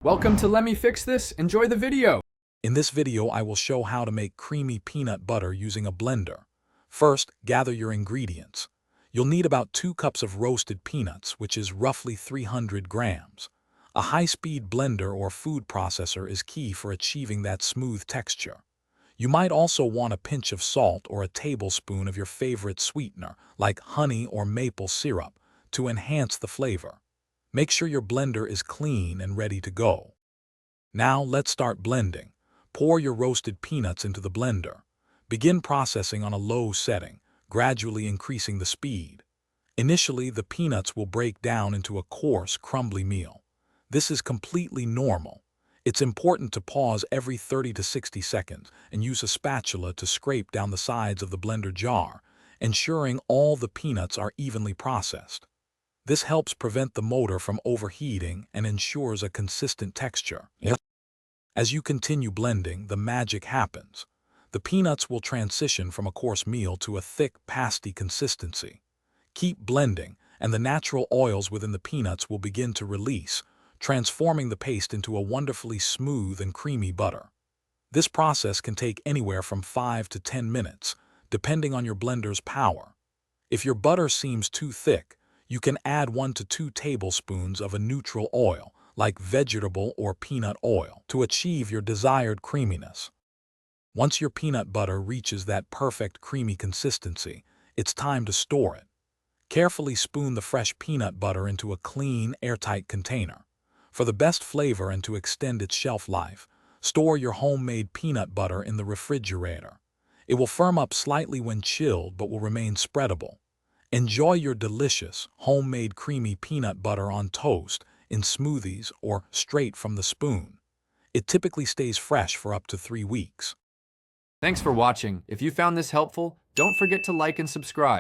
Welcome to Let Me Fix This. Enjoy the video. In this video, I will show how to make creamy peanut butter using a blender. First, gather your ingredients. You'll need about 2 cups of roasted peanuts, which is roughly 300 grams. A high-speed blender or food processor is key for achieving that smooth texture. You might also want a pinch of salt or a tablespoon of your favorite sweetener, like honey or maple syrup, to enhance the flavor. Make sure your blender is clean and ready to go. Now let's start blending. Pour your roasted peanuts into the blender. Begin processing on a low setting, gradually increasing the speed. Initially, the peanuts will break down into a coarse, crumbly meal. This is completely normal. It's important to pause every 30 to 60 seconds and use a spatula to scrape down the sides of the blender jar, ensuring all the peanuts are evenly processed. This helps prevent the motor from overheating and ensures a consistent texture. As you continue blending, the magic happens. The peanuts will transition from a coarse meal to a thick, pasty consistency. Keep blending, and the natural oils within the peanuts will begin to release, transforming the paste into a wonderfully smooth and creamy butter. This process can take anywhere from 5 to 10 minutes, depending on your blender's power. If your butter seems too thick, you can add 1 to 2 tablespoons of a neutral oil, like vegetable or peanut oil, to achieve your desired creaminess. Once your peanut butter reaches that perfect creamy consistency, it's time to store it. Carefully spoon the fresh peanut butter into a clean, airtight container. For the best flavor and to extend its shelf life, store your homemade peanut butter in the refrigerator. It will firm up slightly when chilled but will remain spreadable. Enjoy your delicious, homemade creamy peanut butter on toast, in smoothies, or straight from the spoon. It typically stays fresh for up to 3 weeks. Thanks for watching. If you found this helpful, don't forget to like and subscribe.